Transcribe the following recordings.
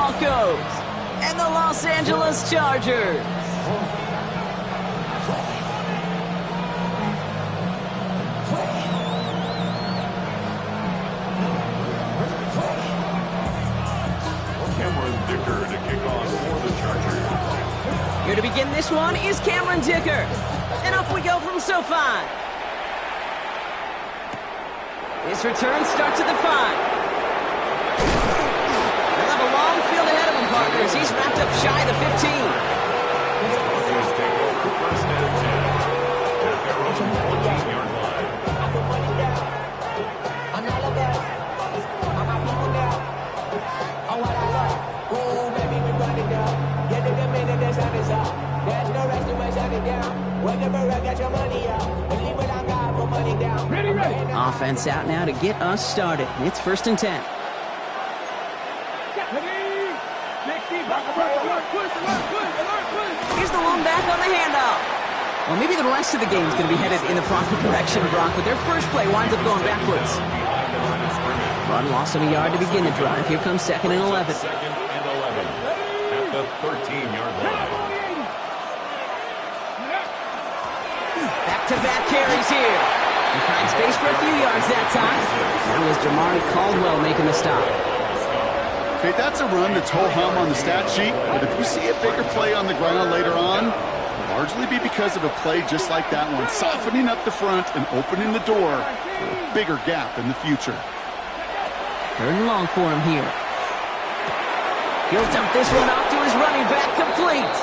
Broncos and the Los Angeles Chargers. Cameron Dicker to kick off for the Chargers. Here to begin this one is Cameron Dicker. And off we go from SoFi. His return starts at the 5. They'll have a long field ahead of him, partners. He's wrapped up shy of the 15. Broncos take over first and 10 at their own 14-yard line. Offense out now to get us started. It's first and 10. Here's the lone back on the handoff. Well, maybe the rest of the game is going to be headed in the proper direction, Brock, but their first play winds up going backwards. Run loss of a yard to begin the drive. Here comes second and 11. Second and 11 at the 13-yard line. Back-to-back carries here. He finds space for a few yards that time. That was Jamari Caldwell making the stop. Okay, that's a run that's ho-hum on the stat sheet, but if you see a bigger play on the ground later on, it'll largely be because of a play just like that one, softening up the front and opening the door for a bigger gap in the future. Third and long for him here. He'll dump this one off to his running back, complete.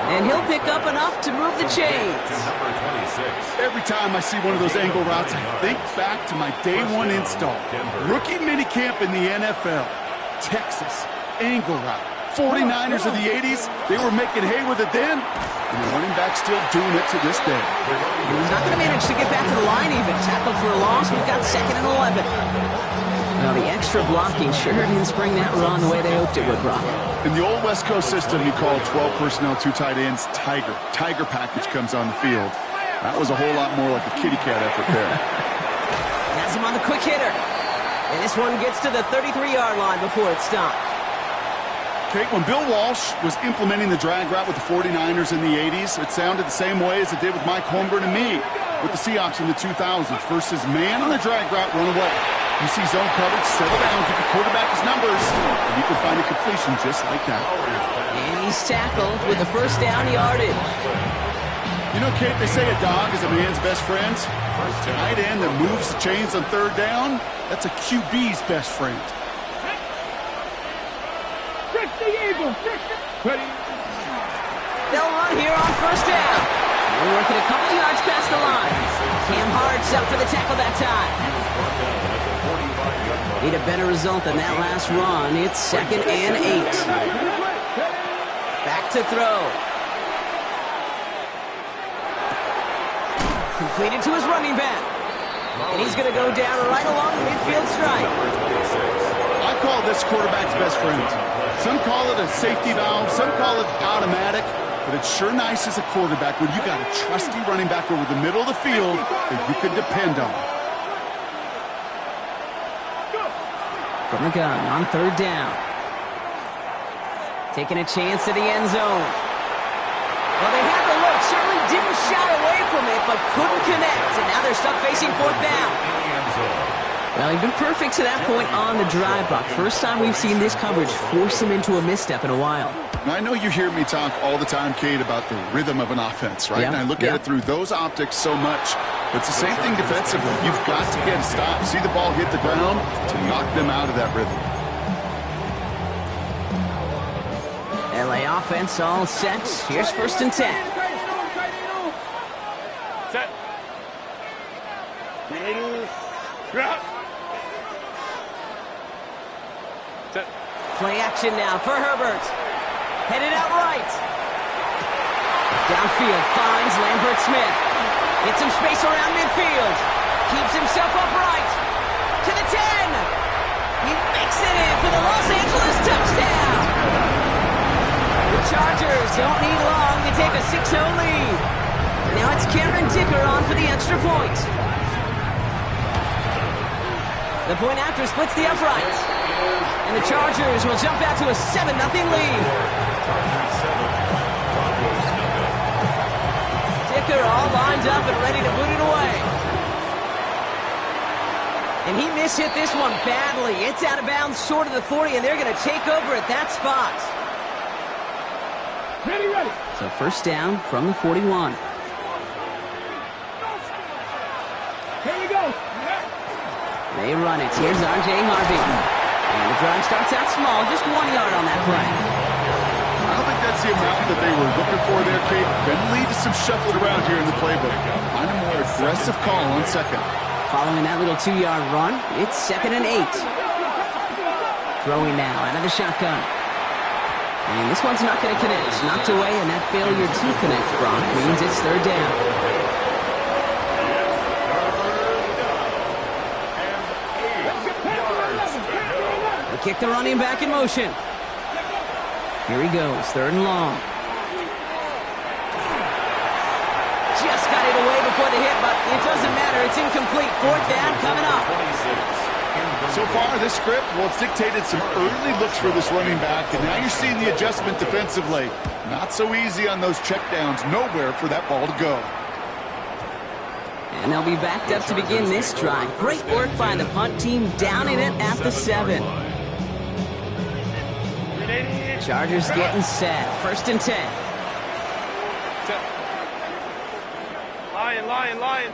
And he'll pick up enough to move the chains. Number 26. Every time I see one of those angle routes, I think back to my day one install. Rookie minicamp in the NFL. Texas, angle route. 49ers of the 80s, they were making hay with it then, and the running back's still doing it to this day. He's not going to manage to get back to the line even. Tackled for a loss. We've got second and 11. Now the extra blocking sure didn't spring that run the way they hoped it would, Brock. In the old West Coast system, you call 12 personnel, 2 tight ends, Tiger. Tiger package comes on the field. That was a whole lot more like a kitty cat effort there. Has him on the quick hitter. And this one gets to the 33-yard line before it's stopped. Kate, when Bill Walsh was implementing the drag route with the 49ers in the 80s, it sounded the same way as it did with Mike Holmgren and me with the Seahawks in the 2000s. Versus man on the drag route, run away. You see zone coverage, settle down, give the quarterback his numbers, and you can find a completion just like that. And he's tackled with the first down yardage. You know, Kate, they say a dog is a man's best friend. A tight end that moves the chains on third down, that's a QB's best friend. They'll run here on first down. They're working a couple yards past the line. Cam Hart's up for the tackle that time. Need a better result than that last run. It's second and 8. Back to throw. Completed to his running back. And he's going to go down right along the midfield stripe. I call this quarterback's best friend. Some call it a safety valve, some call it automatic, but it's sure nice as a quarterback when you got a trusty running back over the middle of the field that you can depend on. From the gun on third down. Taking a chance to the end zone. Well, they had the look, certainly didn't shy away from it, but couldn't connect, and now they're stuck facing fourth down. Well, he's been perfect to that point on the drive, Buck. First time we've seen this coverage force him into a misstep in a while. Now, I know you hear me talk all the time, Kate, about the rhythm of an offense, right? And I look at it through those optics so much. But it's the same thing defensively. You've got to get a stop, see the ball hit the ground to knock them out of that rhythm. LA offense all set. Here's first and 10. Set. Drop. Set. Play action now for Herbert. Headed out right. Downfield finds Lambert Smith. Gets some space around midfield. Keeps himself upright. To the 10. He makes it in for the Los Angeles touchdown. The Chargers don't need long to take a 6-0 lead. Now it's Cameron Dicker on for the extra point. The point after splits the uprights. And And the Chargers will jump out to a 7-0 lead. Chargers 7, Broncos nothing. Dicker all lined up and ready to boot it away. And he mishit this one badly. It's out of bounds short of the 40, and they're going to take over at that spot. Ready. So first down from the 41. Here we go. They run it. Here's R.J. Harvey. And the drive starts out small, just 1 yard on that play. I don't think that's the amount that they were looking for there, Kate. Going to lead to some shuffling around here in the playbook. Find a more aggressive call on second. Following that little 2-yard run, it's 2nd and 8. Throwing now out of the shotgun. And this one's not going to connect. Knocked away, and that failure to connect, Brock, means it's 3rd down. They kick the running back in motion. Here he goes, 3rd and long. Just got it away before the hit, but it doesn't matter. It's incomplete. 4th down coming up. So far, this script, well, it's dictated some early looks for this running back, and now you're seeing the adjustment defensively. Not so easy on those checkdowns. Nowhere for that ball to go. And they'll be backed up to begin this drive. Great work by the punt team, downing it at the 7. Chargers getting set. 1st and 10. Lion.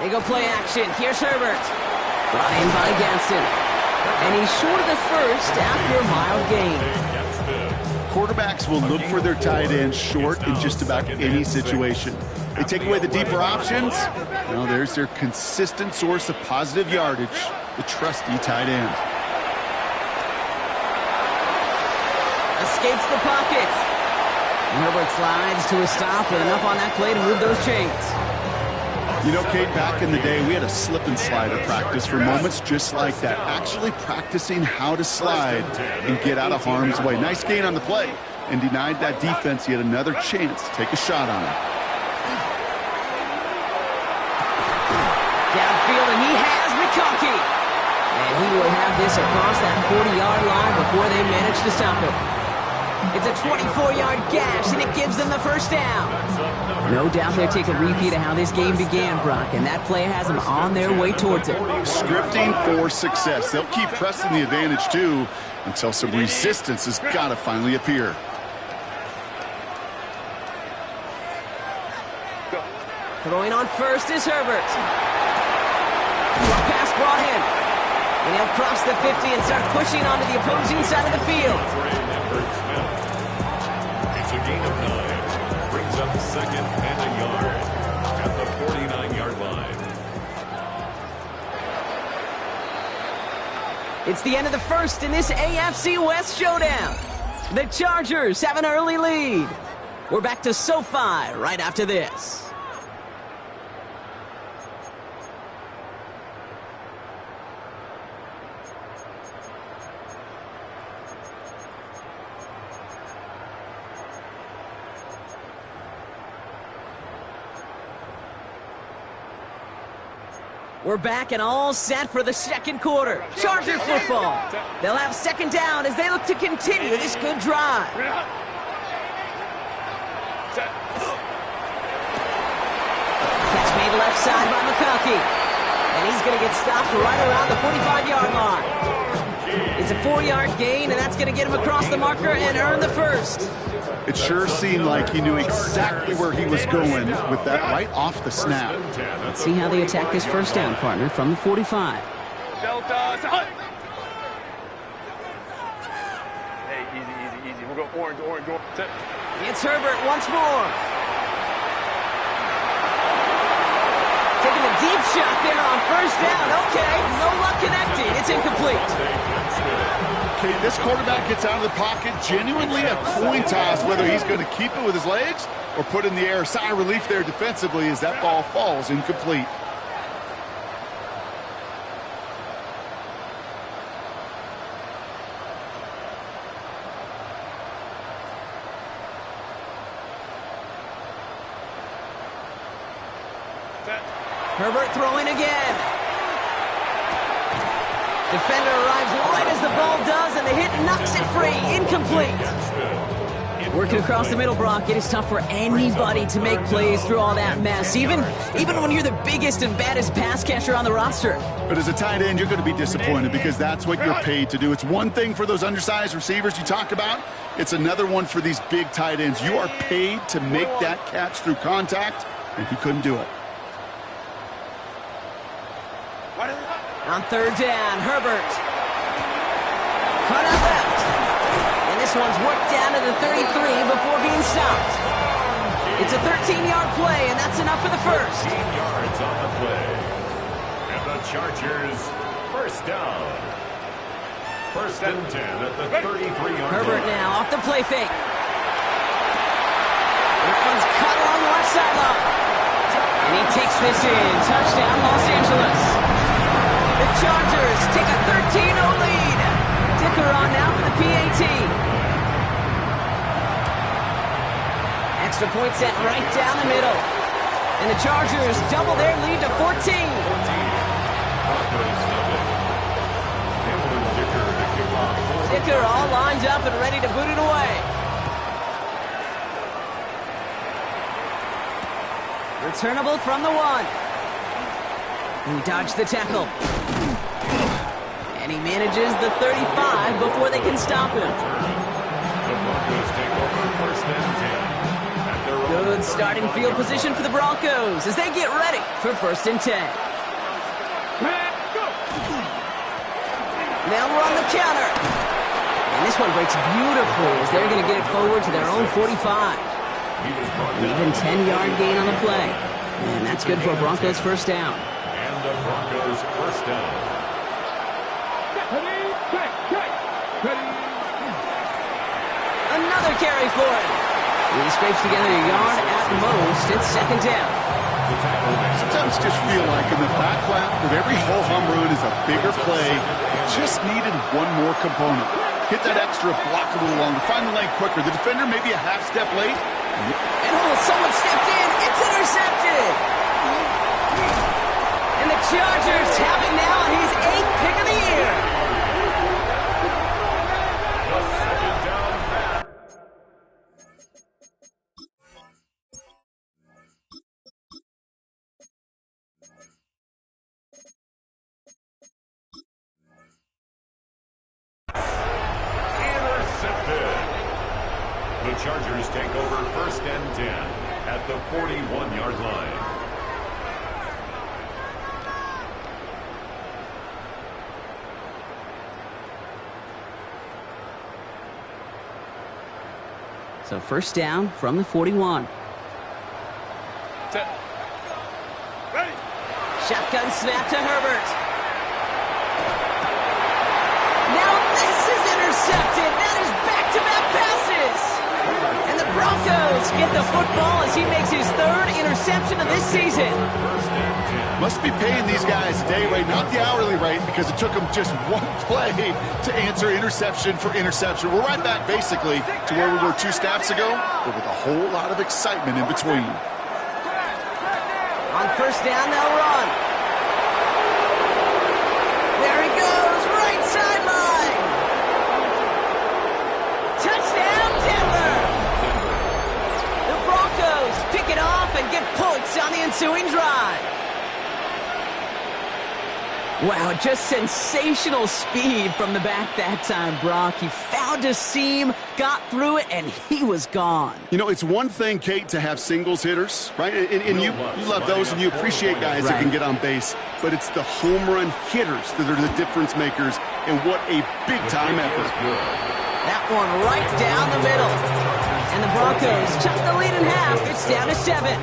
They go play action. Here's Herbert. Brought in by Gaston. And he's short of the first after a mild gain. Quarterbacks will look for their tight end short in just about any situation. They take away the deeper options. Well, there's their consistent source of positive yardage, the trusty tight end. Escapes the pocket. Herbert slides to a stop, and enough on that play to move those chains. You know, Kate, back in the day, we had a slip and slide at practice for moments just like that. Actually practicing how to slide and get out of harm's way. Nice gain on the play, and denied that defense yet another chance to take a shot on him. Downfield, and he has McConkey. And he will have this across that 40-yard line before they manage to stop it. It's a 24-yard gash, and it gives them the first down. No doubt they'll take a repeat of how this game began, Brock, and that play has them on their way towards it. Scripting for success. They'll keep pressing the advantage, too, until some resistance has got to finally appear. Throwing on first is Herbert. Pass brought in. And he'll cross the 50 and start pushing onto the opposing side of the field. It's a gain of 9. Brings up 2nd and a yard at the 49-yard line. It's the end of the first in this AFC West showdown. The Chargers have an early lead. We're back to SoFi right after this. We're back and all set for the second quarter. Charger football. They'll have 2nd down as they look to continue this good drive. Catch made left side by McConkey. And he's going to get stopped right around the 45-yard line. It's a 4-yard gain, and that's going to get him across the marker and earn the first. It sure seemed like he knew exactly where he was going with that right off the snap. Let's see how they attack this first down, partner, from the 45. Delta. Hey, easy. We'll go orange. It's Herbert once more. Taking a deep shot there on first down. Okay, no luck connecting. It's incomplete. Okay, this quarterback gets out of the pocket, genuinely a coin toss whether he's going to keep it with his legs or put in the air. Sigh of relief there defensively as that ball falls incomplete. Set. Herbert throwing again. Defender arrives right as the ball does, and the hit knocks it free. Incomplete. Working across the middle, Brock, it is tough for anybody to make plays through all that mess, even when you're the biggest and baddest pass catcher on the roster. But as a tight end, you're going to be disappointed because that's what you're paid to do. It's one thing for those undersized receivers you talk about. It's another one for these big tight ends. You are paid to make that catch through contact, and he couldn't do it. On third down, Herbert. Cut out left. And this one's worked down to the 33 before being stopped. It's a 13-yard play, and that's enough for the first. 13 yards on the play. And the Chargers, first down. First and 10 at the 33-yard Herbert line. now off the play fake. That one's cut along the left sideline. And he takes this in. Touchdown, Los Angeles. The Chargers take a 13-0 lead. Dicker on now for the PAT. Extra point set right down the middle. And the Chargers double their lead to 14. Broncos nothing. Cameron Dicker to kick off. Dicker all lined up and ready to boot it away. Returnable from the 1. He dodged the tackle. And he manages the 35 before they can stop him. The Broncos take over first and 10. At their own Good starting field position for the Broncos as they get ready for first and 10. Now we're on the counter. And this one breaks beautifully as they're going to get it forward to their own 45. An even 10-yard gain on the play. And that's good for a Broncos first down. And the Broncos first down. Another carry for him. He scrapes together a yard at most. It's second down. Sometimes just feel like in the back lap of every ho-hum run is a bigger play. It just needed one more component. Hit that extra block a little longer. Find the lane quicker. The defender maybe a half step late. And someone stepped in. It's intercepted. And the Chargers have it now, and he's 8th pick of the year. The second down pass. Intercepted. The Chargers take over first and 10 at the 41-yard line. So first down from the 41. Set. Ready. Shotgun snap to Herbert. Now this is intercepted. That is back-to-back passes. And the Broncos get the football as he makes his 3rd interception of this season. First and 10. Must be paying these guys a day rate, not the hourly rate, because it took them just one play to answer interception for interception. We're right back, basically, to where we were 2 snaps ago, but with a whole lot of excitement in between. On first down, they'll run. There he goes, right sideline. Touchdown, Denver. The Broncos pick it off and get points on the ensuing drive. Wow, just sensational speed from the back that time, Brock. He found a seam, got through it, and he was gone. You know, it's one thing, Kate, to have singles hitters, right? And you love those, and you appreciate guys that can get on base. But it's the home run hitters that are the difference makers, and what a big-time effort. That one right down the middle. And the Broncos cut the lead in half. It's down to 7.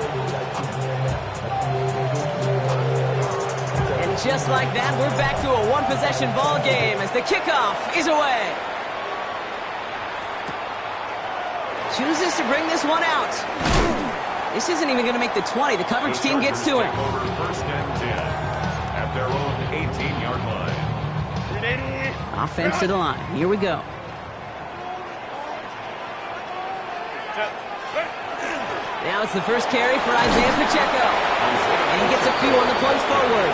Just like that, we're back to a one-possession ball game as the kickoff is away. Chooses to bring this one out. This isn't even going to make the 20. The coverage team gets to him. Over first and 10 at their own 18-yard line. Offense to the line. Here we go. Now it's the first carry for Isaiah Pacheco. And he gets a few on the plunge forward.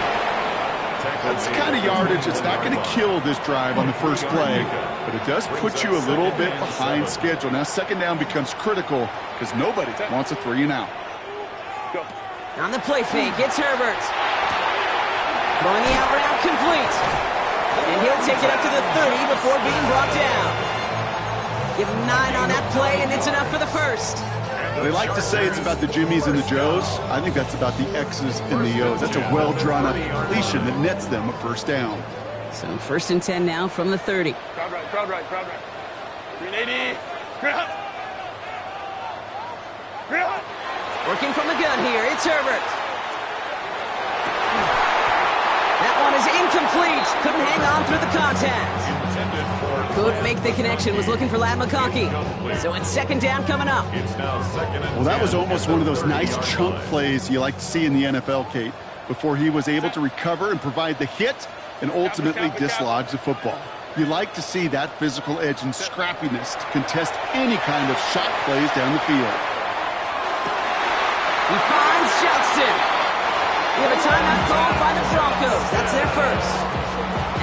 That's the kind of yardage that's not going to kill this drive on the first play, but it does put you a little bit behind schedule. Now second down becomes critical because nobody wants a 3-and-out. On the play fake, it's Herbert. Throwing the out route complete. And he'll take it up to the 30 before being brought down. Give him 9 on that play, and it's enough for the first. They like to say it's about the Jimmies and the Joes. I think that's about the X's and the O's. That's a well-drawn-up completion that nets them a first down. So 1st and 10 now from the 30. Crowd right, crowd right, crowd right. 380. Crowd. Crowd. Working from the gun here, it's Herbert. That one is incomplete. Couldn't hang on through the contact. Couldn't make the connection, was looking for Ladd McConkey. So it's second down coming up. Well, that was almost one of those nice chunk plays you like to see in the NFL, Kate, before he was able to recover and provide the hit and ultimately dislodge the football. You like to see that physical edge and scrappiness to contest any kind of shot plays down the field. He finds Johnston. We have a timeout called by the Broncos. That's their first.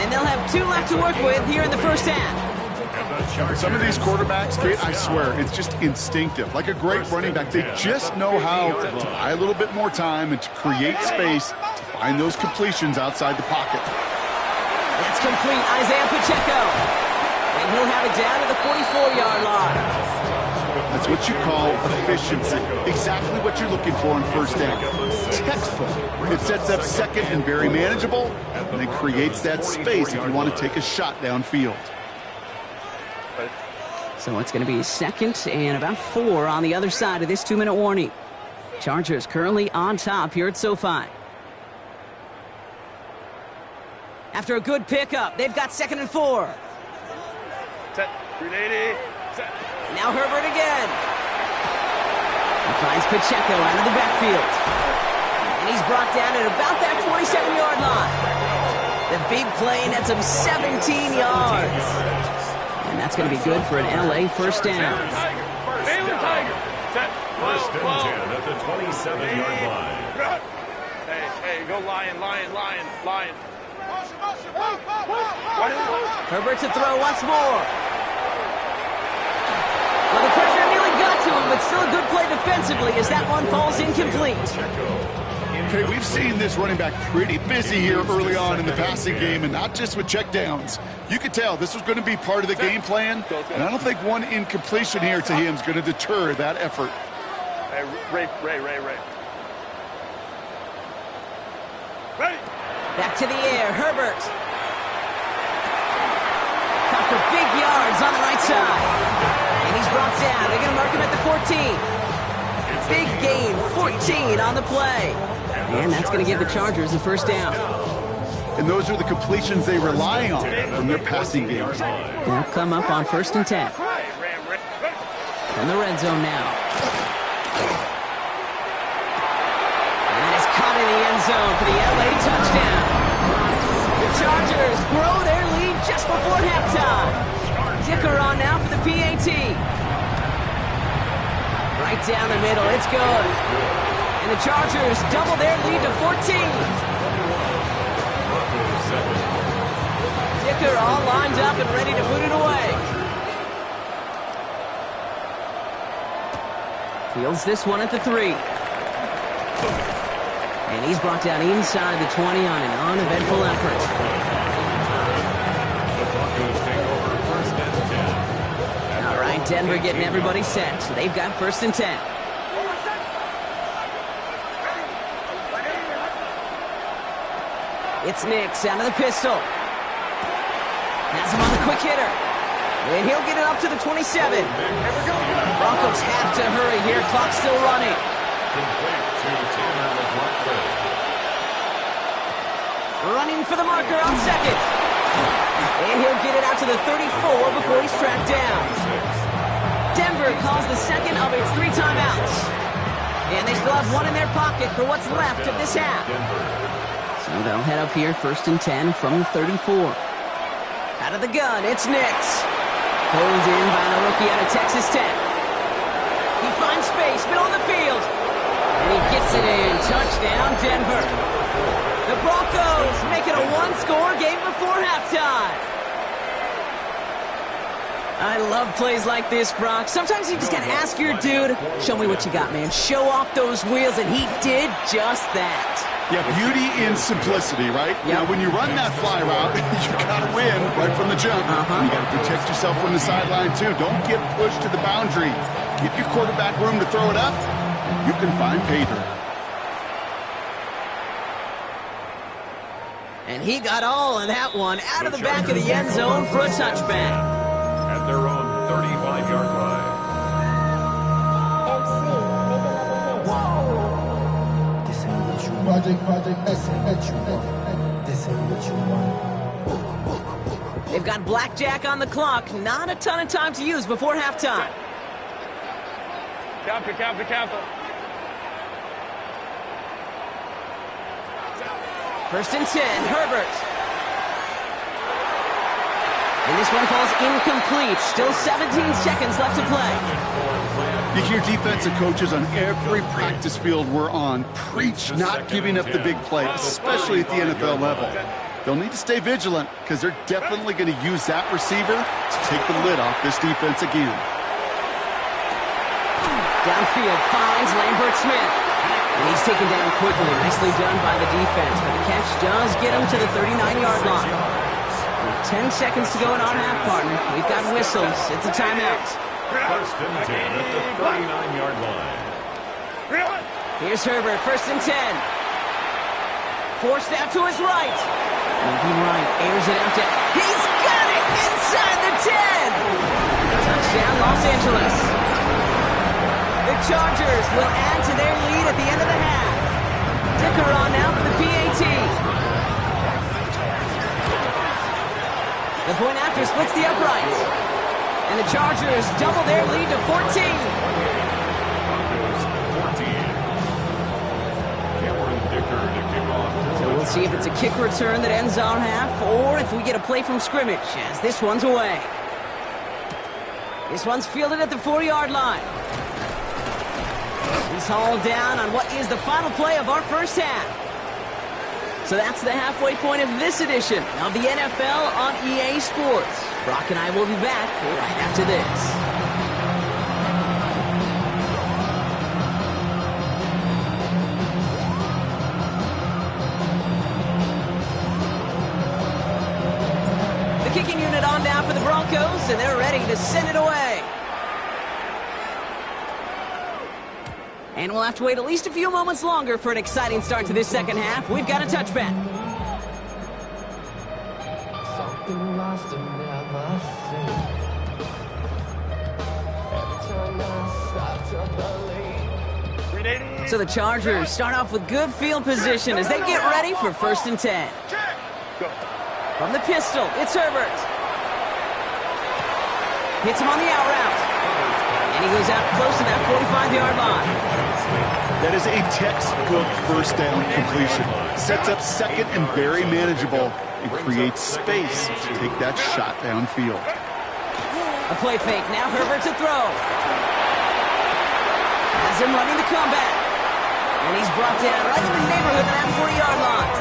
And they'll have 2 left to work with here in the first half. Some of these quarterbacks, Kate, I swear, it's just instinctive. Like a great running back, they just know how to buy a little bit more time and to create space to find those completions outside the pocket. That's complete, Isaiah Pacheco. And he'll have it down to the 44-yard line. That's what you call efficiency. Exactly what you're looking for in first down. Textbook. It sets up second and very manageable, and it creates that space if you want to take a shot downfield. So it's going to be 2nd and about 4 on the other side of this 2-minute warning. Chargers currently on top here at SoFi. After a good pickup, they've got 2nd and 4. Set. 380. Set. Now Herbert again. He finds Pacheco out of the backfield. And he's brought down at about that 27-yard line. The big play nets him 17 yards. And that's going to be good for an LA first down. Baylor Tiger. Set. First and 10 at the 27-yard line. Hey, go Lion. Herbert to throw once more. Well, the pressure nearly got to him, but still a good play defensively as that one falls incomplete. Okay, we've seen this running back pretty busy here early on in the passing game, and not just with checkdowns. You could tell this was going to be part of the game plan, and I don't think one incompletion here to him is going to deter that effort. Hey, Ray. Ready. Back to the air, Herbert. Caught for big yards on the right side. And he's brought down. They're going to mark him at the 14. Big gain, 14 on the play. And that's going to give the Chargers a first down. And those are the completions they rely on from their passing game. They'll come up on 1st and 10. In the red zone now. And that is caught in the end zone for the LA touchdown. The Chargers grow their lead just before halftime. Dicker on now for the PAT. Right down the middle, it's good. And the Chargers double their lead to 14. Dicker all lined up and ready to put it away. Fields this one at the 3. And he's brought down inside the 20 on an uneventful effort. The Broncos take over first and 10. All right, Denver getting everybody set. So they've got 1st and 10. It's Nix out of the pistol. Has him on the quick hitter. And he'll get it up to the 27. Broncos have to hurry here. Clock's still running. Running for the marker on 2nd. And he'll get it out to the 34 before he's tracked down. Denver calls the second of its 3 timeouts. And they still have 1 in their pocket for what's left of this half. So they'll head up here 1st and 10 from the 34. Out of the gun, it's Nix. Pulled in by the rookie out of Texas Tech. He finds space, middle of the field. And he gets it in. Touchdown, Denver. The Broncos make it a one-score game before halftime. I love plays like this, Brock. Sometimes you just gotta ask your dude, show me what you got, man. Show off those wheels, and he did just that. Yeah, beauty in simplicity, right? Yep. Now, when you run that fly route, you gotta win right from the jump. You gotta protect yourself from the sideline, too. Don't get pushed to the boundary. Give your quarterback room to throw it up. You can find pay dirt. And he got all of that one out of the back of the end zone for a touchback. At their own 35-yard line. This ain't what you want. This ain't what you want. This ain't what you want. They've got blackjack on the clock. Not a ton of time to use before halftime. Counter. First and 10, Herbert. And this one falls incomplete. Still 17 seconds left to play. You hear defensive coaches on every practice field we're on preach not giving up the big play, especially at the NFL level. They'll need to stay vigilant because they're definitely going to use that receiver to take the lid off this defense again. Downfield finds Lambert Smith. And he's taken down quickly. Nicely done by the defense. But the catch does get him to the 39-yard line. With 10 seconds to go in our half, partner. We've got whistles. It's a timeout. First and 10 at the 39-yard line. Here's Herbert, first and 10. Forced out to his right. Moving right, airs it out to... He's got it inside the 10! Touchdown, Los Angeles. The Chargers will add to their lead at the end of the half. Dicker on now for the PAT. The point after splits the uprights. And the Chargers double their lead to 14. So we'll see if it's a kick return that ends our half, or if we get a play from scrimmage, as this one's away. This one's fielded at the 4-yard line. He's hauled down on what is the final play of our first half. So that's the halfway point of this edition of the NFL on EA Sports. Brock and I will be back right after this. The kicking unit on now for the Broncos, and they're ready to send it away. And we'll have to wait at least a few moments longer for an exciting start to this second half. We've got a touchback. Something lost and never seen. Every time I start to believe. So the Chargers start off with good field position as they get ready for first and 10. From the pistol, it's Herbert. Hits him on the out route. And he goes out close to that 45-yard line. That is a textbook first down completion. Sets up second and very manageable and creates space to take that shot downfield. A play fake. Now Herbert to throw. Has him running the comeback. And he's brought down right in the neighborhood of that 40-yard line.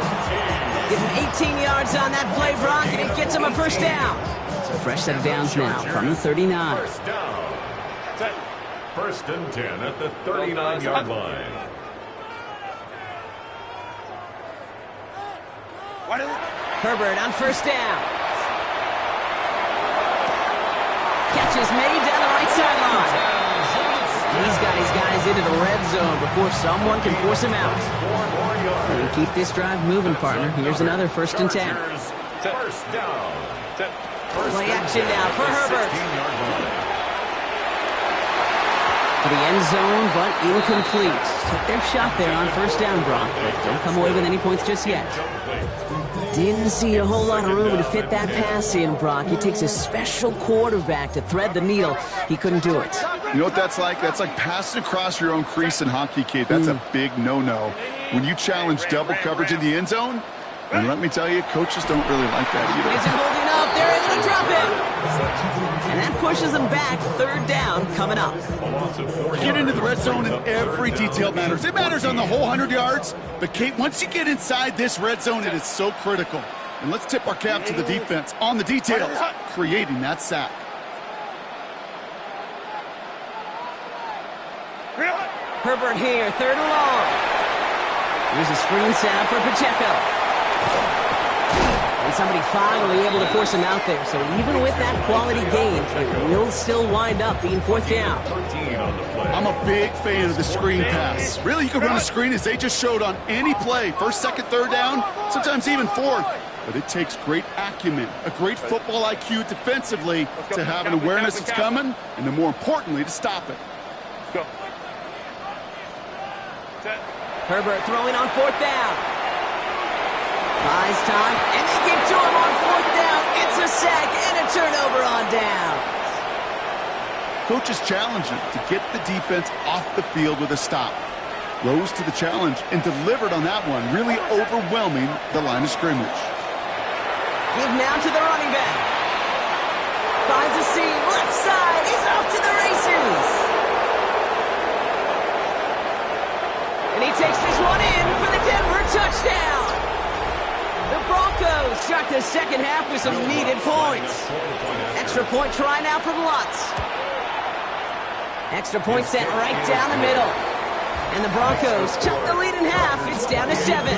Give him 18 yards on that play, Brock, and it gets him a first down. So fresh set of downs now from the 39. First down. First and 10 at the 39-yard line. Herbert on first down. Catch is made down the right sideline. He's got his guys into the red zone before someone can force him out. And keep this drive moving, partner. Here's another first and 10. First down. Play action now for Herbert. To the end zone, but incomplete. Took their shot there on first down, Brock, but don't come away with any points just yet. Didn't see a whole lot of room to fit that pass in, Brock. It takes a special quarterback to thread the needle. He couldn't do it. You know what that's like? That's like passing across your own crease in hockey, kid. That's a big no-no. When you challenge double coverage in the end zone, and let me tell you, coaches don't really like that either. Is it holding up? They're able to drop it. And that pushes them back. Third down coming up. Get into the red zone and every detail matters. It matters on the whole 100 yards. But, Kate, once you get inside this red zone, it is so critical. And let's tip our cap to the defense on the details, creating that sack. Herbert here, third and long. Here's a screen set for Pacheco. And somebody finally able to force him out there. So even with that quality gain, it will still wind up being fourth down. I'm a big fan of the screen pass. Really, you can run a screen as they just showed on any play. First, second, third down, sometimes even fourth. But it takes great acumen, a great football IQ defensively to have an awareness it's coming, and then more importantly, to stop it. Go. Herbert throwing on fourth down. Buys time, and they get to him on fourth down. It's a sack and a turnover on down. Coach is challenging to get the defense off the field with a stop. Rose to the challenge and delivered on that one, really overwhelming the line of scrimmage. Give now to the running back. Finds a seam, left side, he's off to the races. And he takes this one in for the Denver touchdown. The Broncos start the second half with some needed points. Extra point try now from Lutz. Extra point set right down the middle. And the Broncos chunk the lead in half. It's down to 7.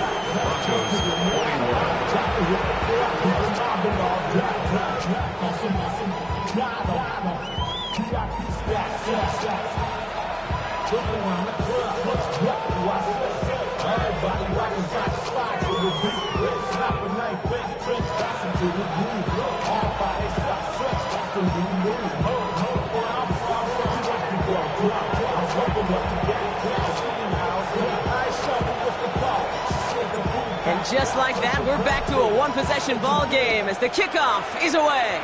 And just like that, we're back to a one-possession ball game as the kickoff is away.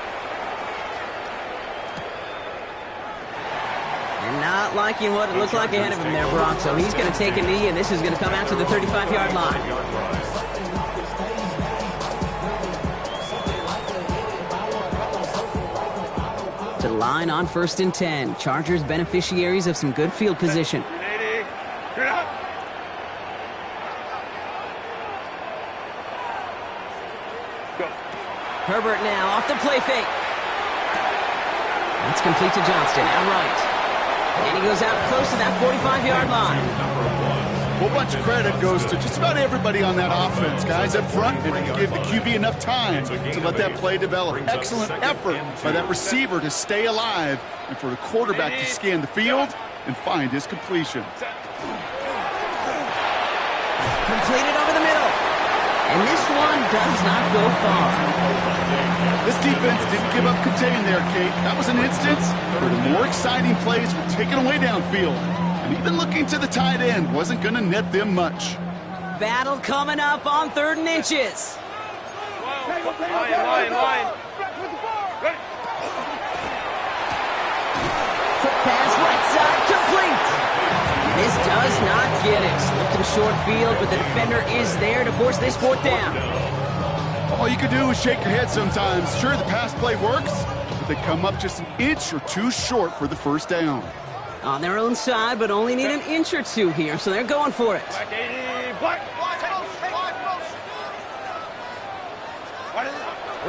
And not liking what it looked like ahead of him there, Brock. So he's going to take a knee, and this is going to come out to the 35-yard line. To the line on 1st and 10. Chargers beneficiaries of some good field position. Herbert now off the play fake. That's complete to Johnston, out right. And he goes out close to that 45-yard line. A whole bunch of credit goes to just about everybody on that offense. Guys up front didn't give the QB enough time to let that play develop. Excellent effort by that receiver to stay alive and for the quarterback to scan the field and find his completion. Completed over the middle. And this one does not go far. This defense didn't give up contain there, Kate. That was an instance where the more exciting plays were taken away downfield. And even looking to the tight end wasn't going to net them much. Battle coming up on 3rd and inches. Line. Quick pass right side, complete. This does not get it. Looking short field, but the defender is there to force this 4th down. All you can do is shake your head sometimes. Sure, the pass play works, but they come up just an inch or two short for the 1st down. On their own side, but only need an inch or two here, so they're going for it.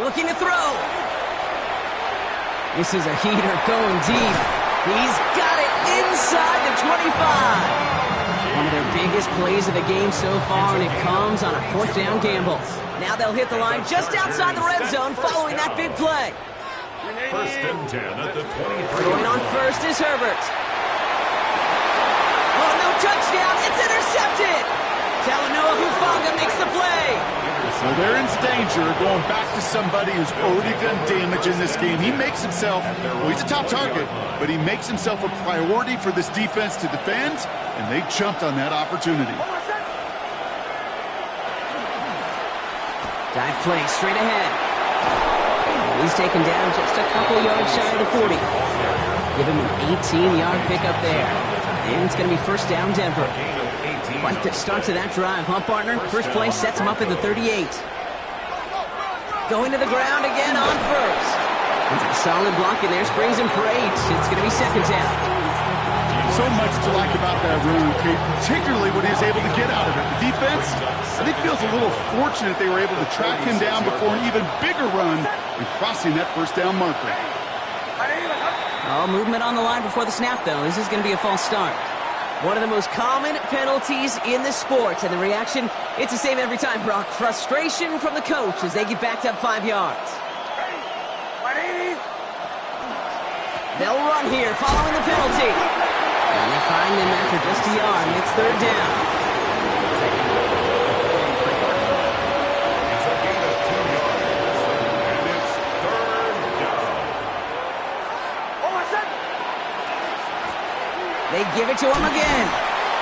Looking to throw. This is a heater going deep. He's got it inside the 25. One of their biggest plays of the game so far, and it comes on a 4th down gamble. Now they'll hit the line just outside the red zone following that big play. 1st and 10 at the 23. Going on first is Herbert. Oh, no touchdown. It's intercepted. Talanoa Hufanga makes the play. So they're in danger of going back to somebody who's already done damage in this game. He makes himself, well, he's a top target, but he makes himself a priority for this defense to defend, and they jumped on that opportunity. Dive play straight ahead. He's taken down just a couple yards shy of the 40. Give him an 18-yard pickup there. And it's going to be 1st down Denver. Quite the start to that drive, huh, partner? First play sets him up at the 38. Going to the ground again on 1st. Into the solid block in there, springs him for 8. It's going to be second down. So much to like about that run, Kate, particularly what he was able to get out of it. The defense, I think, feels a little fortunate they were able to track him down before an even bigger run and crossing that first down marker. Oh, movement on the line before the snap, though. This is going to be a false start. One of the most common penalties in the sport, and the reaction, it's the same every time, Brock. Frustration from the coach as they get backed up 5 yards. They'll run here following the penalty. And they find him after just a yard, and it's third down. It's a gain of 2 yards, and it's third down. They give it to him again.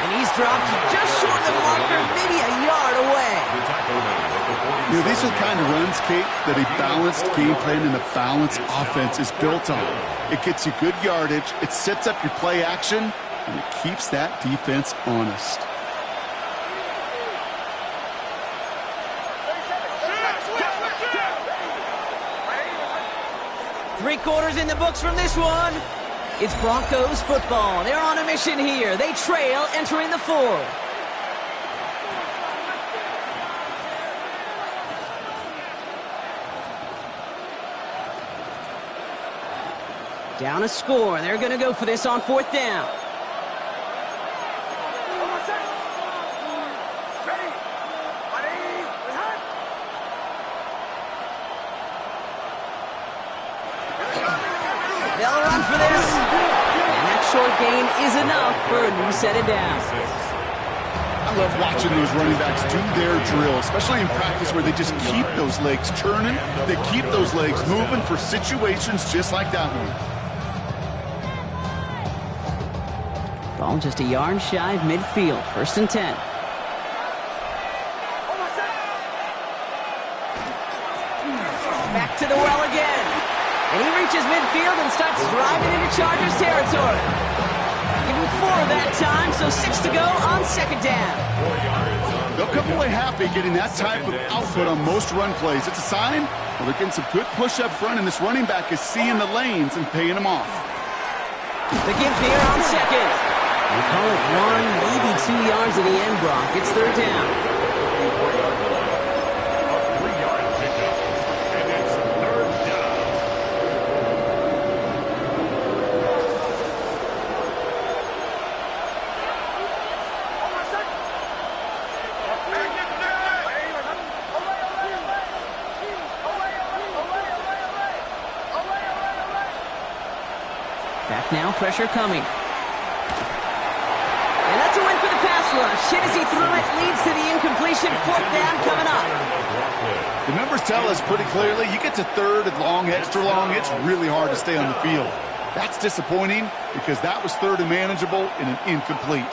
And he's dropped just short of the marker, maybe a yard away. The tackle made at the 40. You know, these are the kind of runs, Kate, that a balanced game plan and a balanced offense is built on. It gets you good yardage, it sets up your play action, and it keeps that defense honest. Three quarters in the books from this one. It's Broncos football. They're on a mission here. They trail entering the fourth. Down a score. They're going to go for this on fourth down. They'll run for this. And that short gain is enough for a new set of downs. I love watching those running backs do their drill, especially in practice where they just keep those legs churning. They keep those legs moving for situations just like that one. Ball just a yard shy of midfield. First and 10. Back to the well again. And he reaches midfield and starts driving into Chargers territory. Give him 4 that time, so 6 to go on second down. They'll come away happy getting that type of output on most run plays. It's a sign well, they're getting some good push up front, and this running back is seeing the lanes and paying them off. The give here on second. We call it 1, maybe 2 yards at the end, Brock. It's third down. A 3-yard pickup, and it's third down. Back now, pressure coming. And that's a win for the pass rush. Hit as he threw it, leads to the incompletion. Fourth down coming up. The numbers tell us pretty clearly, you get to third and long, extra long, it's really hard to stay on the field. That's disappointing because that was third and manageable in an incomplete.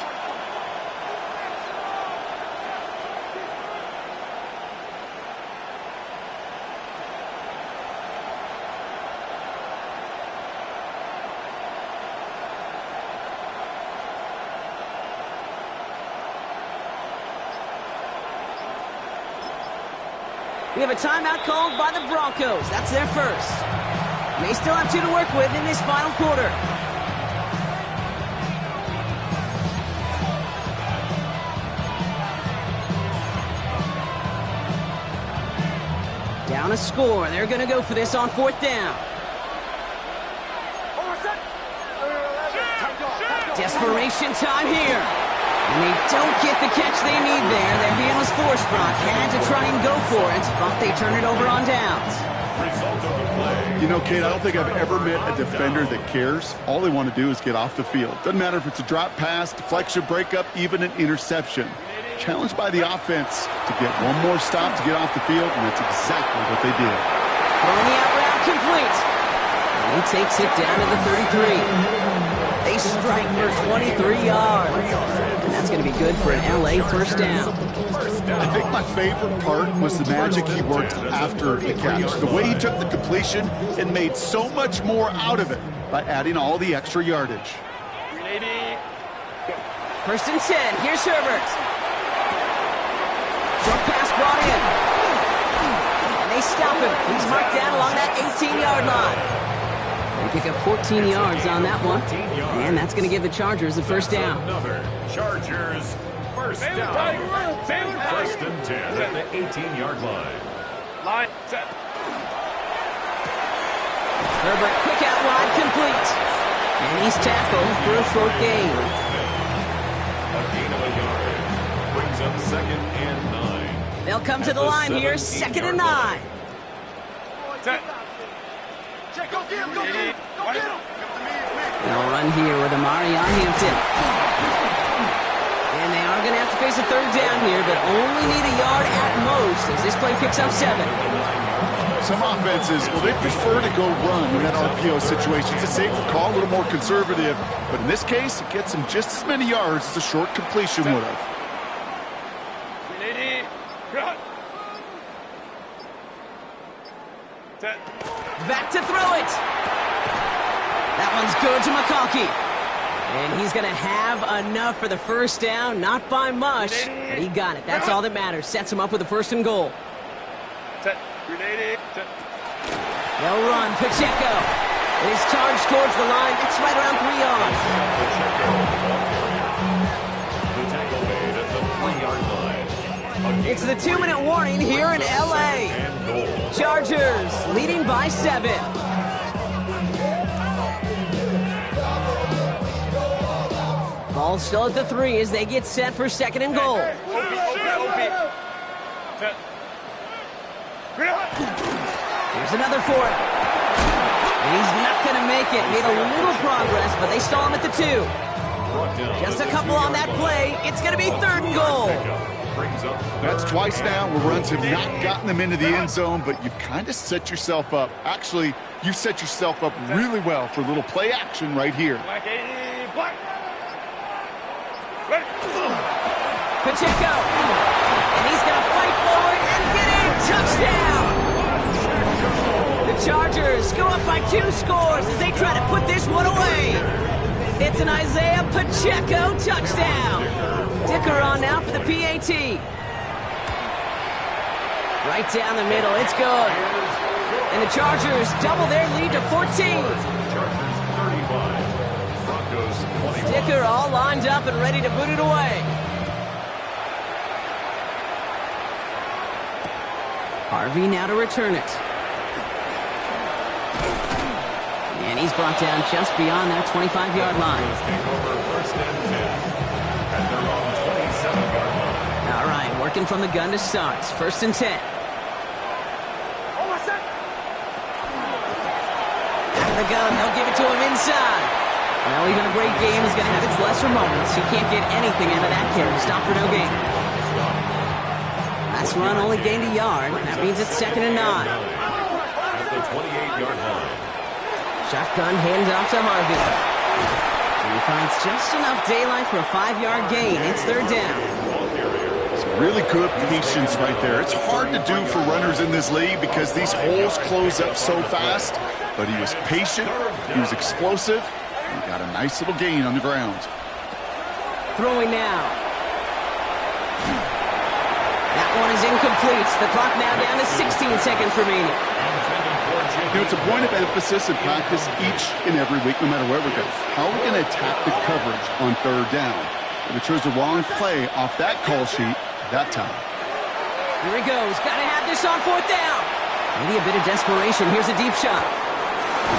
We have a timeout called by the Broncos. That's their first. They still have 2 to work with in this final quarter. Down a score. They're going to go for this on fourth down. Desperation time here. And they don't get the catch they need there. Their man was forced, Brock. Had to try and go for it, but they turn it over on downs. Result of the play. You know, Kate, I don't think I've ever met a defender that cares. All they want to do is get off the field. Doesn't matter if it's a drop pass, deflection, breakup, even an interception. Challenged by the offense to get one more stop to get off the field, and that's exactly what they did. Throwing the out route complete. And he takes it down to the 33. They strike for 23 yards. And that's going to be good for an LA first down. I think my favorite part was the magic he worked after the catch. The way he took the completion and made so much more out of it by adding all the extra yardage. First and 10. Here's Herbert. Short pass brought in. And they stop him. He's marked down along that 18-yard line. They pick up 14 yards on that one. And that's going to give the Chargers the first down. Another Chargers first down. First and 10 at the 18-yard line. Line, set. Herbert, quick out wide, complete. And he's tackled for a short gain. A gain of a yard. Brings up 2nd and 9. They'll come to the line here, 2nd and 9. Set. Go get him, go get him, go get him. They'll run here with Amari on Hampton. And they are going to have to face a third down here, but only need a yard at most as this play picks up 7. Some offenses, well, they prefer to go run in that RPO situation. It's a safer call, a little more conservative. But in this case, it gets them just as many yards as a short completion would have. Set. Back to throw it. That one's good to McConkey. And he's going to have enough for the first down. Not by much, but he got it. That's all that matters. Sets him up with a 1st and goal. Set. Grenade. Set. They'll run. Pacheco. It is charged towards the line. It's right around 3 yards. The tackle made at the 3-yard line. It's the 2-minute warning here in L.A. And goal. Chargers leading by 7. Ball still at the 3 as they get set for 2nd and goal. OP. Set. Here's another for him. He's not going to make it. Made a little progress, but they stall him at the 2. Just a couple on that play. It's going to be 3rd and goal. That's twice now where runs have not gotten them into the end zone, but you've kind of set yourself up. Actually, you set yourself up really well for a little play action right here. Black 80, black. Ready. Pacheco. And he's going to fight forward and get in. Touchdown. The Chargers go up by 2 scores as they try to put this one away. It's an Isaiah Pacheco touchdown. Dicker on now for the PAT. Right down the middle. It's good. And the Chargers double their lead to 14. Chargers 35. Broncos 21. Dicker all lined up and ready to boot it away. Harvey now to return it. And he's brought down just beyond that 25-yard line. First and 10 at their own 27-yard line. All right, working from the gun to start. 1st and 10. Out of the gun, they'll give it to him inside. Well, even a great game is going to have its lesser moments. You can't get anything out of that carry. Stop for no gain. Last run only gained a yard. That means it's 2nd and 9. At the 28-yard line. Shotgun handoff to Harvey. He finds just enough daylight for a 5-yard gain. It's 3rd down. Some really good patience right there. It's hard to do for runners in this league because these holes close up so fast. But he was patient, he was explosive, and he got a nice little gain on the ground. Throwing now. That one is incomplete. The clock now down to 16 seconds remaining. You know, it's a point of emphasis in practice each and every week, no matter where we go. How are we going to attack the coverage on 3rd down? And we chose the wrong play off that call sheet that time. Here he goes. Got to have this on 4th down. Maybe a bit of desperation. Here's a deep shot.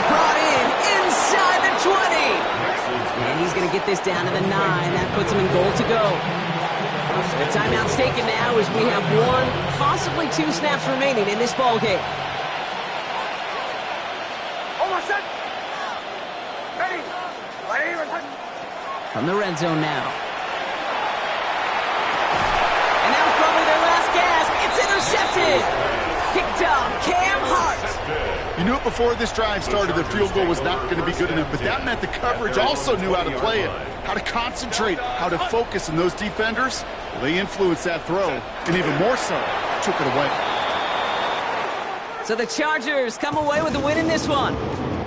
Brought in inside the 20. And he's going to get this down to the 9. That puts him in goal to go. The timeout's taken now as we have 1, possibly 2 snaps remaining in this ball game. From the red zone now. And that was probably their last gasp. It's intercepted. Picked up Cam Hart. You knew it before this drive started, the field goal was not going to be good enough, but that meant the coverage also knew how to play it, how to concentrate, how to focus, and those defenders, well, they influenced that throw, and even more so, took it away. So the Chargers come away with the win in this one.